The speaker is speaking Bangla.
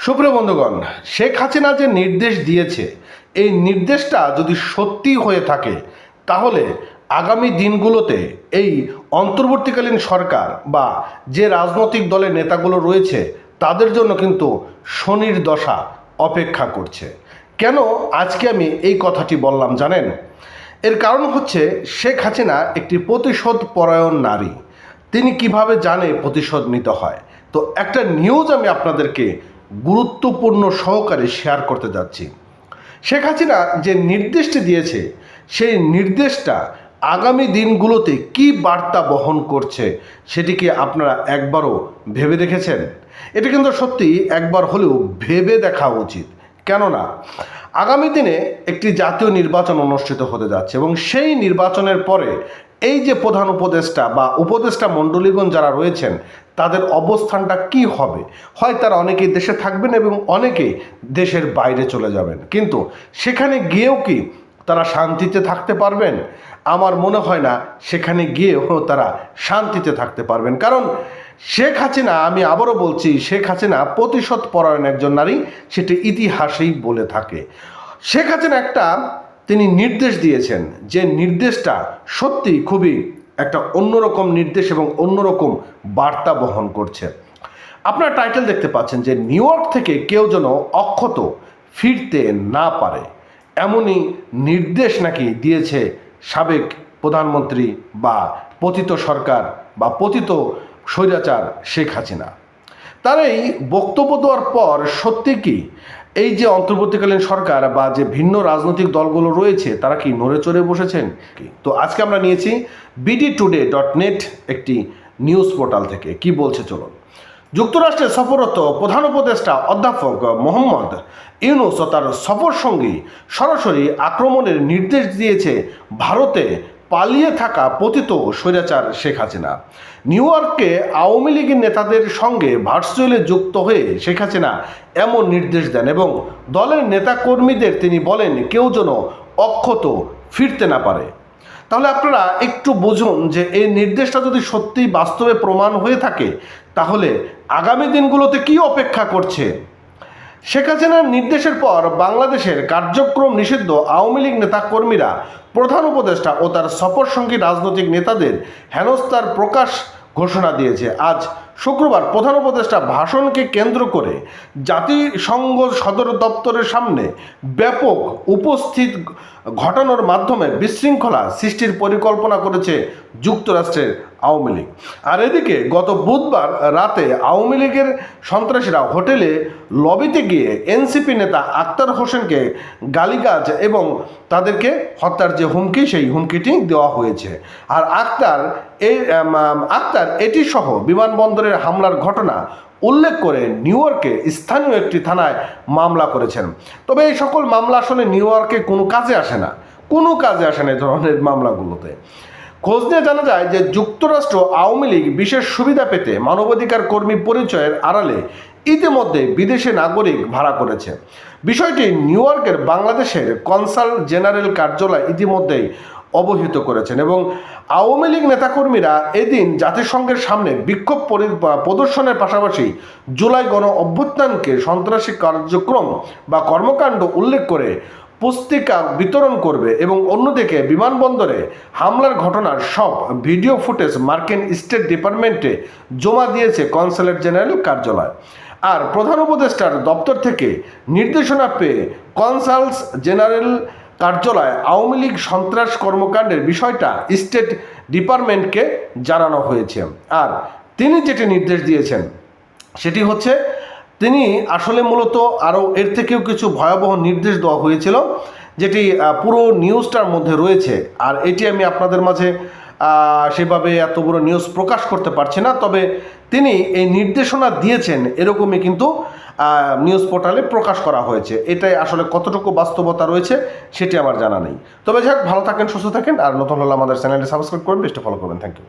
সুপ্রিয় বন্ধুগণ, শেখ হাসিনা যে নির্দেশ দিয়েছে, এই নির্দেশটা যদি সত্যি হয়ে থাকে তাহলে আগামী দিনগুলোতে এই অন্তর্বর্তীকালীন সরকার বা যে রাজনৈতিক দলের নেতাগুলো রয়েছে তাদের জন্য কিন্তু শনির দশা অপেক্ষা করছে। কেন আজকে আমি এই কথাটি বললাম জানেন? এর কারণ হচ্ছে শেখ হাসিনা একটি প্রতিশোধ পরায়ণ নারী। তিনি কিভাবে জানে প্রতিশোধ নিতে হয়। তো একটা নিউজ আমি আপনাদেরকে গুরুত্বপূর্ণ সহকারে শেয়ার করতে যাচ্ছি। শেখ হাসিনা যে নির্দেশটি দিয়েছে সেই নির্দেশটা আগামী দিনগুলোতে কি বার্তা বহন করছে সেটি কি আপনারা একবারও ভেবে দেখেছেন? এটা কিন্তু সত্যি একবার হলেও ভেবে দেখা উচিত। কেননা আগামী দিনে একটি জাতীয় নির্বাচন অনুষ্ঠিত হতে যাচ্ছে এবং সেই নির্বাচনের পরে এই যে প্রধান উপদেষ্টা বা উপদেষ্টা মণ্ডলীগণ যারা রয়েছেন তাদের অবস্থানটা কি হবে। হয় তারা অনেকেই দেশে থাকবেন এবং অনেকেই দেশের বাইরে চলে যাবেন, কিন্তু সেখানে গিয়েও কি তারা শান্তিতে থাকতে পারবেন? আমার মনে হয় না সেখানে গিয়েও তারা শান্তিতে থাকতে পারবেন। কারণ শেখ হাসিনা, আমি আবারও বলছি, শেখ হাসিনা প্রতিশোধ পরায়ণ একজন নারী, সেটি ইতিহাসেই বলে থাকে। শেখ হাসিনা তিনি নির্দেশ দিয়েছেন, যে নির্দেশটা সত্যি খুবই একটা অন্যরকম নির্দেশ এবং অন্যরকম বার্তা বহন করছে। আপনারা টাইটেল দেখতে পাচ্ছেন যে নিউ ইয়র্ক থেকে কেউ যেন অক্ষত ফিরতে না পারে, এমনই নির্দেশ নাকি দিয়েছে সাবেক প্রধানমন্ত্রী বা পতিত সরকার বা পতিত স্বৈরাচার শেখ হাসিনা। তার এই বক্তব্য দেওয়ার পর সত্যি কি এই যে অন্তর্বর্তীকালীন সরকার বা যে ভিন্ন রাজনৈতিক দলগুলো রয়েছে তারা কি নড়ে চড়ে বসেছেন? তো আজকে আমরা নিয়েছি bdtoday.net একটি নিউজ পোর্টাল থেকে। কি বলছে চলুন। যুক্তরাষ্ট্রে সফররত প্রধান উপদেষ্টা অধ্যাপক মোহাম্মদ ইউনূস ও তার সফর সঙ্গী সরাসরি আক্রমণের নির্দেশ দিয়েছে ভারতে পালিয়ে থাকা পতিত স্বৈরাচার শেখ হাসিনা। নিউ ইয়র্কে আওয়ামী লীগের নেতাদের সঙ্গে ভার্চুয়ালি যুক্ত হয়ে শেখ হাসিনা এমন নির্দেশ দেন এবং দলের নেতাকর্মীদের তিনি বলেন কেউ যেন অক্ষত ফিরতে না পারে। তাহলে আপনারা একটু বুঝুন যে এই নির্দেশটা যদি সত্যিই বাস্তবে প্রমাণ হয়ে থাকে তাহলে আগামী দিনগুলোতে কি অপেক্ষা করছে। শেখ হাসিনার নির্দেশের পর বাংলাদেশের কার্যক্রম নিষিদ্ধ আওয়ামী লীগ নেতাকর্মীরা প্রধান উপদেষ্টা ও তার সফরসঙ্গী রাজনৈতিক নেতাদের হেনস্থার প্রকাশ ঘোষণা দিয়েছে। আজ শুক্রবার প্রধান উপদেষ্টা ভাষণকে কেন্দ্র করে জাতিসংঘ সদর দপ্তরের সামনে ব্যাপক উপস্থিত ঘটানোর মাধ্যমে বিশৃঙ্খলা সৃষ্টির পরিকল্পনা করেছে যুক্তরাষ্ট্রের আওয়ামী লীগ। আর এদিকে গত বুধবার রাতে আওয়ামী লীগের সন্ত্রাসীরা হোটেলে লবিতে গিয়ে এনসিপি নেতা আক্তার হোসেনকে গালিগালাজ এবং তাদেরকে হত্যার যে হুমকি, সেই হুমকিটি দেওয়া হয়েছে। আর আক্তার এটি সহ বিমানবন্দরের হামলার ঘটনা উল্লেখ করে নিউ ইয়র্কে স্থানীয় একটি থানায় মামলা করেছেন। তবে এই সকল মামলা আসলে নিউ ইয়র্কে কোনো কাজে আসে না, এই ধরনের মামলাগুলোতে। খোঁজ নিয়ে জানা যায় যে যুক্তরাষ্ট্র আওয়ামী লীগ বিশেষ সুবিধা পেতে মানবাধিকার কর্মী পরিচয়ের আড়ালে ইতিমধ্যে বিদেশি নাগরিক ভাড়া করেছে। বিষয়টি নিউ ইয়র্কের বাংলাদেশের কনসাল জেনারেল কার্যালয় ইতিমধ্যেই অবহিত করেছেন এবং আওয়ামী লীগ নেতাকর্মীরা এদিন জাতিসংঘের সামনে বিক্ষোভ প্রদর্শনের পাশাপাশি জুলাই গণ অভ্যুত্থানকে সন্ত্রাসী কার্যক্রম বা কর্মকাণ্ড উল্লেখ করে পুস্তিকা বিতরণ করবে এবং অন্যদিকে বিমানবন্দরে হামলার ঘটনার সব ভিডিও ফুটেজ মার্কিন স্টেট ডিপার্টমেন্টে জমা দিয়েছে কনসালেট জেনারেল কার্যালয়। আর প্রধান উপদেষ্টার দপ্তর থেকে নির্দেশনা পেয়ে কনসালস জেনারেল কার্যালয় আওয়ামী লীগ সন্ত্রাস কর্মকাণ্ডের বিষয়টা স্টেট ডিপার্টমেন্টকে জানানো হয়েছে। আর তিনি যেটি নির্দেশ দিয়েছেন সেটি হচ্ছে, তিনি আসলে মূলত আরও এর থেকেও কিছু ভয়াবহ নির্দেশ দেওয়া হয়েছিল, যেটি পুরো নিউজটার মধ্যে রয়েছে। আর এটি আমি আপনাদের মাঝে সেভাবে এত বড় নিউজ প্রকাশ করতে পারছি না, তবে তিনি এই নির্দেশনা দিয়েছেন এরকমই কিন্তু নিউজ পোর্টালে প্রকাশ করা হয়েছে। এটাই আসলে কতটুকু বাস্তবতা রয়েছে সেটি আমার জানা নেই। তবে যাক, ভালো থাকেন, সুস্থ থাকেন, আর নতুন হলে আমাদের চ্যানেলটি সাবস্ক্রাইব করবেন, বেশটা ফলো করবেন। Thank you.